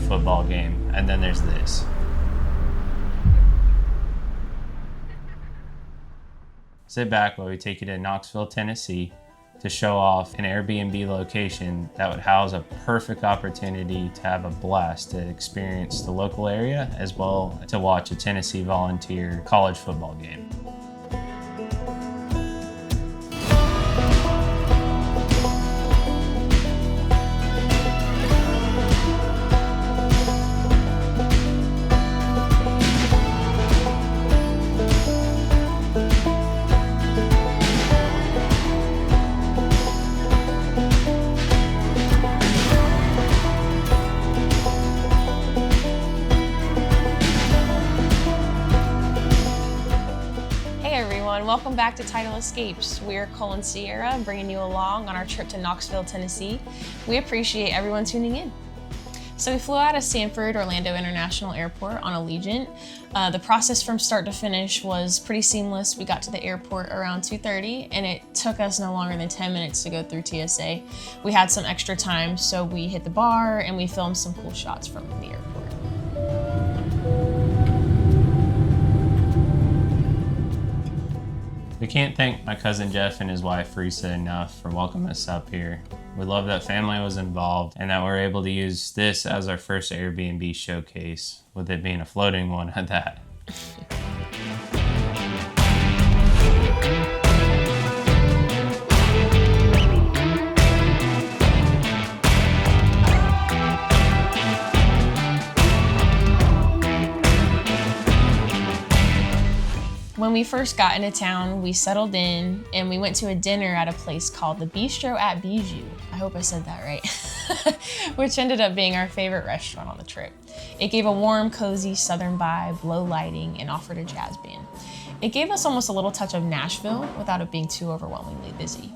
football game, and then there's this. Sit back while we take you to Knoxville, Tennessee to show off an Airbnb location that would house a perfect opportunity to have a blast to experience the local area as well to watch a Tennessee Volunteer college football game. Welcome back to Tidal Escapes. We're Cole and Sierra bringing you along on our trip to Knoxville, Tennessee. We appreciate everyone tuning in. So we flew out of Sanford Orlando International Airport on Allegiant. The process from start to finish was pretty seamless. We got to the airport around 2:30 and it took us no longer than 10 minutes to go through TSA. We had some extra time, so we hit the bar and we filmed some cool shots from the airport. We can't thank my cousin Jeff and his wife Risa enough for welcoming us up here. We love that family was involved and that we're able to use this as our first Airbnb showcase, with it being a floating one at that. When we first got into town, we settled in and we went to a dinner at a place called the Beastro at Bijou. I hope I said that right. Which ended up being our favorite restaurant on the trip. It gave a warm, cozy southern vibe, low lighting, and offered a jazz band. It gave us almost a little touch of Nashville without it being too overwhelmingly busy.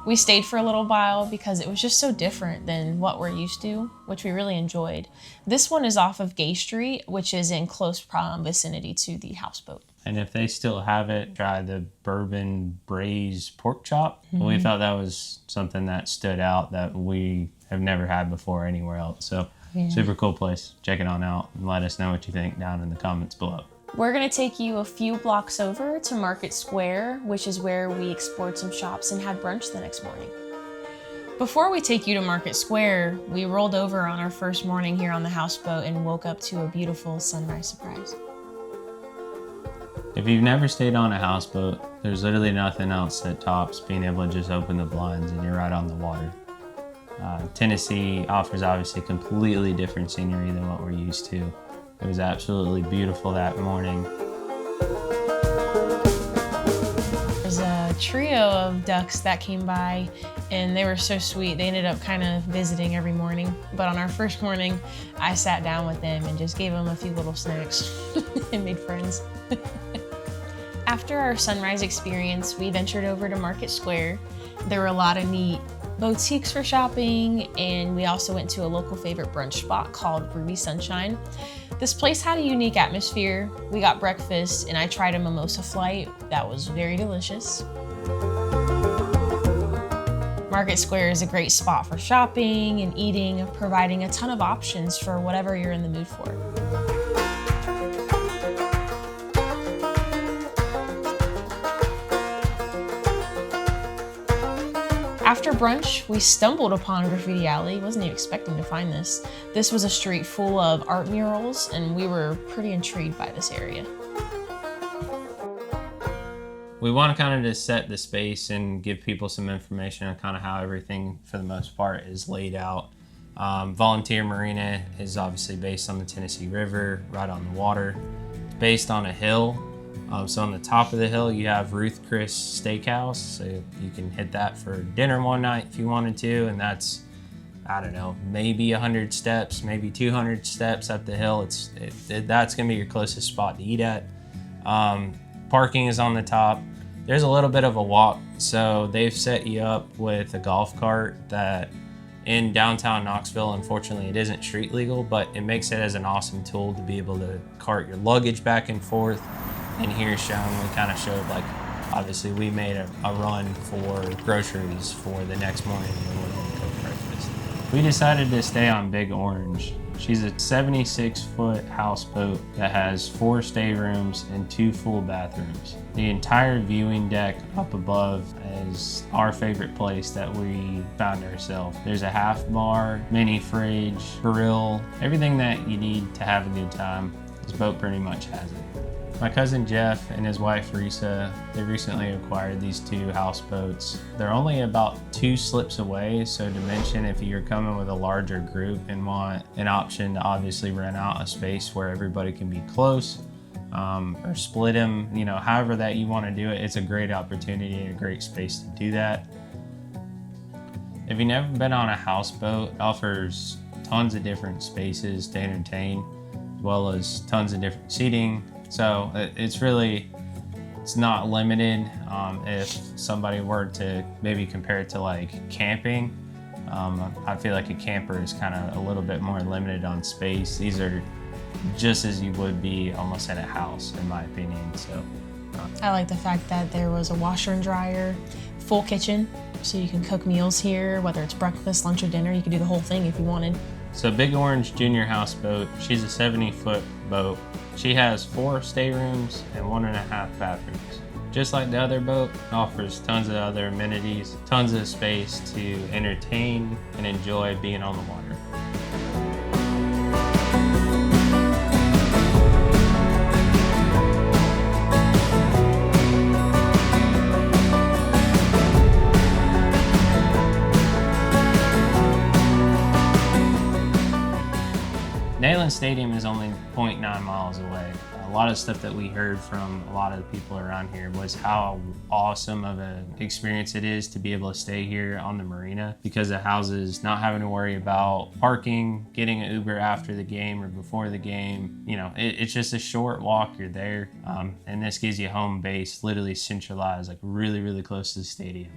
We stayed for a little while because it was just so different than what we're used to, which we really enjoyed. This one is off of Gay Street, which is in close vicinity to the Houseboat. And if they still have it, try the bourbon braised pork chop. Mm-hmm. We felt that was something that stood out that we have never had before anywhere else. So Super cool place. Check it on out and let us know what you think down in the comments below. We're gonna take you a few blocks over to Market Square, which is where we explored some shops and had brunch the next morning. Before we take you to Market Square, we rolled over on our first morning here on the houseboat and woke up to a beautiful sunrise surprise. If you've never stayed on a houseboat, there's literally nothing else that tops being able to just open the blinds and you're right on the water. Tennessee offers obviously completely different scenery than what we're used to. It was absolutely beautiful that morning. There's a trio of ducks that came by and they were so sweet. They ended up kind of visiting every morning. But on our first morning, I sat down with them and just gave them a few little snacks and made friends. After our sunrise experience, we ventured over to Market Square. There were a lot of neat boutiques for shopping, and we also went to a local favorite brunch spot called Ruby Sunshine. This place had a unique atmosphere. We got breakfast, and I tried a mimosa flight that was very delicious. Market Square is a great spot for shopping and eating, providing a ton of options for whatever you're in the mood for. After brunch, we stumbled upon Graffiti Alley. Wasn't even expecting to find this. This was a street full of art murals, and we were pretty intrigued by this area. We want to kind of just set the space and give people some information on kind of how everything, for the most part, is laid out. Volunteer Marina is obviously based on the Tennessee River, right on the water. It's based on a hill. So on the top of the hill, you have Ruth Chris Steakhouse. So you can hit that for dinner one night if you wanted to. And that's, I don't know, maybe 100 steps, maybe 200 steps up the hill. That's going to be your closest spot to eat at. Parking is on the top. There's a little bit of a walk. So they've set you up with a golf cart that in downtown Knoxville, unfortunately, it isn't street legal, but it makes it as an awesome tool to be able to cart your luggage back and forth. And here's shown, we kind of showed, like, obviously we made a run for groceries for the next morning when we were going to cook breakfast. We decided to stay on Big Orange. She's a 76-foot houseboat that has 4 staterooms and 2 full bathrooms. The entire viewing deck up above is our favorite place that we found ourselves. There's a half bar, mini fridge, grill, everything that you need to have a good time. This boat pretty much has it. My cousin Jeff and his wife Risa, they recently acquired these 2 houseboats. They're only about 2 slips away, so to mention if you're coming with a larger group and want an option to obviously rent out a space where everybody can be close, or split them, you know, however that you want to do it, it's a great opportunity and a great space to do that. If you've never been on a houseboat, it offers tons of different spaces to entertain, as well as tons of different seating. So it's not limited. If somebody were to maybe compare it to like camping, I feel like a camper is kind of a little bit more limited on space. These are just as you would be almost in a house, in my opinion. So I like the fact that there was a washer and dryer, full kitchen, so you can cook meals here, whether it's breakfast, lunch, or dinner. You could do the whole thing if you wanted. So Big Orange Junior Houseboat, she's a 70-foot boat. She has 4 staterooms and 1.5 bathrooms. Just like the other boat, it offers tons of other amenities, tons of space to entertain and enjoy being on the water. Neyland Stadium is only 0.9 miles away. A lot of stuff that we heard from a lot of the people around here was how awesome of an experience it is to be able to stay here on the marina because it houses not having to worry about parking, getting an Uber after the game or before the game. You know, it's just a short walk, you're there. And this gives you home base, literally centralized, like really, really close to the stadium.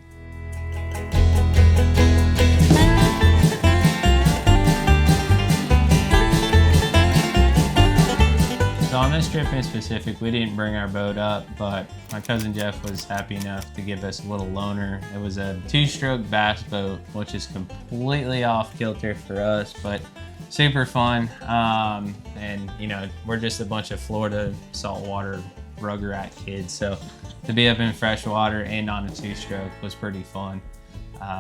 So on this trip in specific, we didn't bring our boat up, but my cousin Jeff was happy enough to give us a little loaner. It was a 2-stroke bass boat, which is completely off kilter for us, but super fun. And you know, we're just a bunch of Florida saltwater rug rat kids, so to be up in freshwater and on a 2-stroke was pretty fun.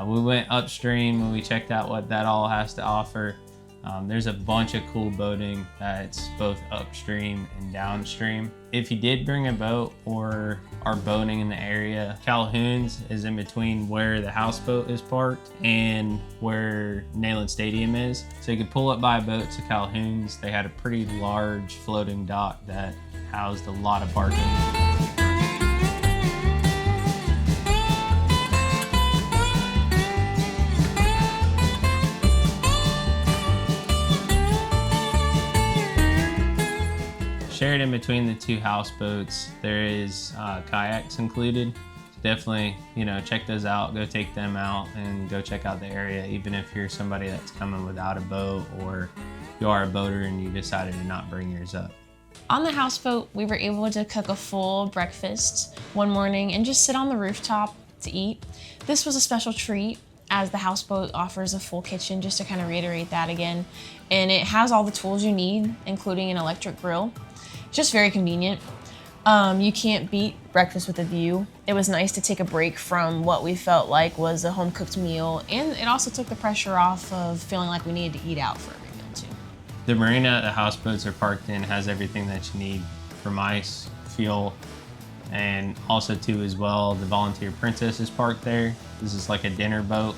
We went upstream and we checked out what that all has to offer. There's a bunch of cool boating that's both upstream and downstream. If you did bring a boat or are boating in the area, Calhoun's is in between where the houseboat is parked and where Neyland Stadium is. So you could pull up by a boat to Calhoun's. They had a pretty large floating dock that housed a lot of parking. Shared in between the 2 houseboats, there is kayaks included. Definitely, you know, check those out, go take them out and go check out the area, even if you're somebody that's coming without a boat or you are a boater and you decided to not bring yours up. On the houseboat, we were able to cook a full breakfast one morning and just sit on the rooftop to eat. This was a special treat as the houseboat offers a full kitchen, just to kind of reiterate that again. And it has all the tools you need, including an electric grill. Just very convenient. You can't beat breakfast with a view. It was nice to take a break from what we felt like was a home-cooked meal, and it also took the pressure off of feeling like we needed to eat out for every meal too. The marina the houseboats are parked in has everything that you need from ice, fuel, and also too as well, the Volunteer Princess is parked there. This is like a dinner boat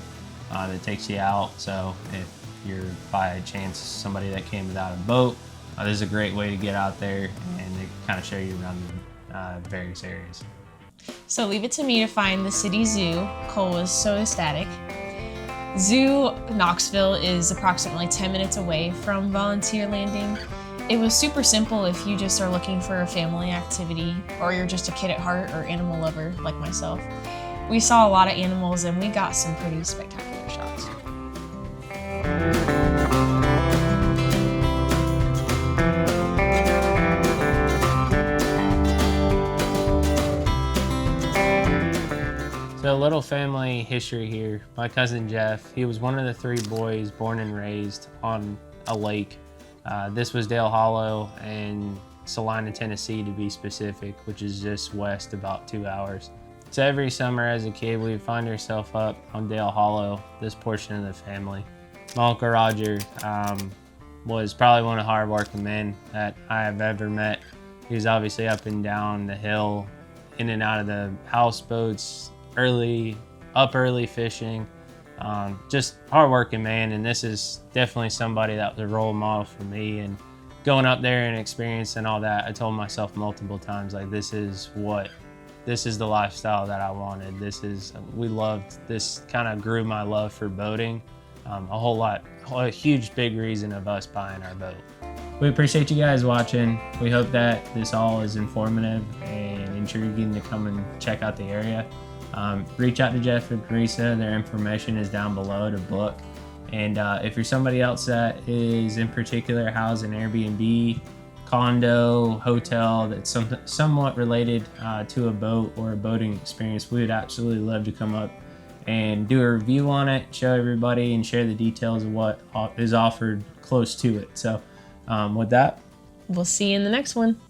that takes you out, so if you're by chance somebody that came without a boat, this is a great way to get out there and they kind of show you around the various areas. So leave it to me to find the city zoo. Cole was so ecstatic. Zoo Knoxville is approximately 10 minutes away from Volunteer Landing. It was super simple if you just are looking for a family activity or you're just a kid at heart or animal lover like myself. We saw a lot of animals and we got some pretty spectacular shots. So a little family history here. My cousin Jeff, he was one of the 3 boys born and raised on a lake. This was Dale Hollow and Salina, Tennessee to be specific, which is just west about 2 hours. So every summer as a kid, we would find ourselves up on Dale Hollow, this portion of the family. My Uncle Roger was probably one of the hardworking men that I have ever met. He was obviously up and down the hill, in and out of the houseboats, up early fishing. Just hardworking man, and this is definitely somebody that was a role model for me. And going up there and experiencing all that, I told myself multiple times, like, this is the lifestyle that I wanted. We loved this, kind of grew my love for boating a huge big reason of us buying our boat. We appreciate you guys watching. We hope that this all is informative and intriguing to come and check out the area. Reach out to Jeff and Teresa. Their information is down below to book. And if you're somebody else that is in particular housing Airbnb, condo, hotel that's somewhat related to a boat or a boating experience, we would absolutely love to come up and do a review on it, show everybody, and share the details of what is offered close to it. So with that, we'll see you in the next one.